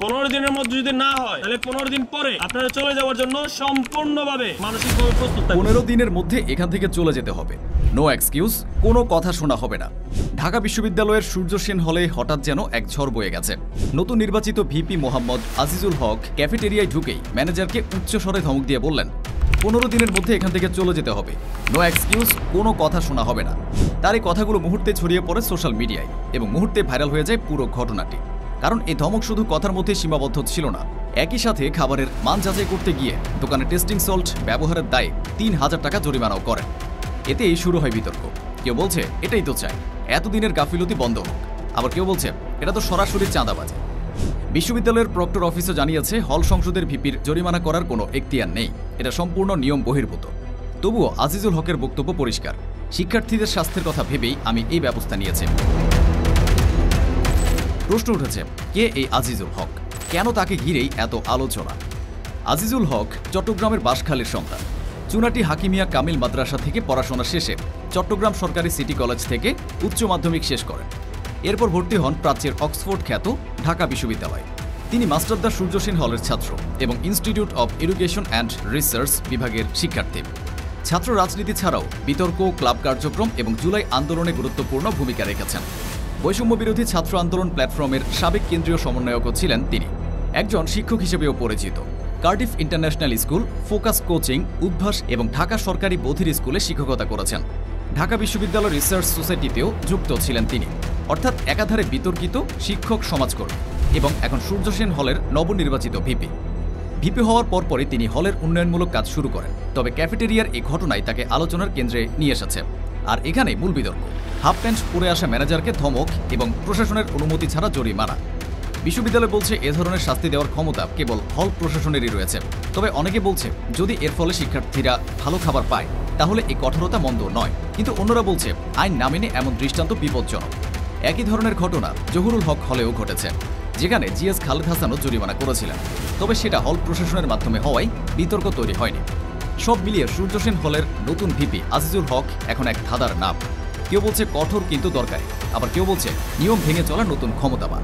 15 দিনের মধ্যে যদি না হয় তাহলে 15 দিন পরে আপনারা চলে যাওয়ার জন্য সম্পূর্ণভাবে মানসিকভাবে প্রস্তুত থাকবেন। 15 দিনের মধ্যে এখান থেকে চলে যেতে হবে। নো এক্সকিউজ, কোনো কথা শোনা হবে না। ঢাকা বিশ্ববিদ্যালয়ের সূর্য সেন হলে হঠাৎ যেন এক ঝড় বয়ে গেছে। নতুন নির্বাচিত ভিপি মোহাম্মদ আজিজুল হক ক্যাফেটেরিয়ায় ঢুকেই ম্যানেজারকে উচ্চস্বরে ধমক দিয়ে বললেন, 15 দিনের মধ্যে এখান থেকে চলে যেতে হবে। নো এক্সকিউজ, কোনো কথা শোনা হবে না। তার এই কথাগুলো মুহূর্তে ছড়িয়ে পড়ে সোশ্যাল মিডিয়ায় এবং মুহূর্তে ভাইরাল হয়ে যায় পুরো ঘটনাটি। কারণ এই ধমক শুধু কথার মধ্যে সীমাবদ্ধ ছিল না, একই সাথে খাবারের মান যাচাই করতে গিয়ে দোকানে টেস্টিং সল্ট ব্যবহারের দায়ে 3000 টাকা জরিমানাও করেন। এতেই শুরু হয় বিতর্ক। কেউ বলছে এটাই তো চাই, এতদিনের গাফিলতি বন্ধ হোক। আবার কেউ বলছে এটা তো সরাসরি চাঁদাবাজি। বিশ্ববিদ্যালয়ের প্রক্টর অফিসও জানিয়েছে হল সংসদের ভিপির জরিমানা করার কোনো এখতিয়ার নেই, এটা সম্পূর্ণ নিয়ম বহির্ভূত। তবুও আজিজুল হকের বক্তব্য পরিষ্কার, শিক্ষার্থীদের স্বাস্থ্যের কথা ভেবেই আমি এই ব্যবস্থা নিয়েছি। প্রশ্ন উঠেছে, কে এই আজিজুল হক, কেন তাকে ঘিরেই এত আলোচনা? আজিজুল হক চট্টগ্রামের বাঁশখালীর সন্তান। চুনাটি হাকিমিয়া কামিল মাদ্রাসা থেকে পড়াশোনা শেষে চট্টগ্রাম সরকারি সিটি কলেজ থেকে উচ্চ মাধ্যমিক শেষ করেন। এরপর ভর্তি হন প্রাচ্যের অক্সফোর্ড খ্যাত ঢাকা বিশ্ববিদ্যালয়ে। তিনি মাস্টারদা সূর্য সেন হলের ছাত্র এবং institute of education and research বিভাগের শিক্ষার্থী। ছাত্র রাজনীতি ছাড়াও বিতর্ক, ক্লাব কার্যক্রম এবং জুলাই আন্দোলনে গুরুত্বপূর্ণ ভূমিকা রেখেছেন। বৈষম্য বিরোধী ছাত্র আন্দোলন প্ল্যাটফর্মের সাবেক কেন্দ্রীয় সমন্বয়কও ছিলেন তিনি। একজন শিক্ষক হিসেবেও পরিচিত। Cardiff international school, focus coaching, Udvash এবং ঢাকা সরকারি বধির স্কুলে শিক্ষকতা করেছেন। ঢাকা বিশ্ববিদ্যালয় রিসার্চ সোসাইটিতেও যুক্ত ছিলেন তিনি। অর্থাৎ একাধারে বিতর্কিত শিক্ষক সমাজকর্মী এবং এখন সূর্য সেন হলের নবনির্বাচিত ভিপি। ভিপি হওয়ার পরপরই তিনি হলের উন্নয়নমূলক কাজ শুরু করেন। তবে ক্যাফেটেরিয়ার এই ঘটনায় তাকে আলোচনার কেন্দ্রে নিয়ে এসেছে। আর এখানেই মূল বিতর্ক, হাফ প্যান্ট পরে আসা ম্যানেজারকে ধমক এবং প্রশাসনের অনুমতি ছাড়া জরিমানা। বিশ্ববিদ্যালয় বলছে এ ধরনের শাস্তি দেওয়ার ক্ষমতা কেবল হল প্রশাসনেরই রয়েছে। তবে অনেকে বলছে যদি এর ফলে শিক্ষার্থীরা ভালো খাবার পায় তাহলে এই কঠোরতা মন্দ নয়। কিন্তু অন্যরা বলছে আইন না মেনে এমন দৃষ্টান্ত বিপজ্জনক। একই ধরনের ঘটনা জহুরুল হক হলেও ঘটেছে, যেখানে জিএস খালেদ হাসানও জরিমানা করেছিলেন। তবে সেটা হল প্রশাসনের মাধ্যমে হওয়ায় বিতর্ক তৈরি হয়নি। সব মিলিয়ে সূর্য সেন হলের নতুন ভিপি আজিজুল হক এখন এক ধাঁধার নাম। কেউ বলছে কঠোর কিন্তু দরকারি, আবার কেউ বলছে নিয়ম ভেঙে চলা নতুন ক্ষমতাবান।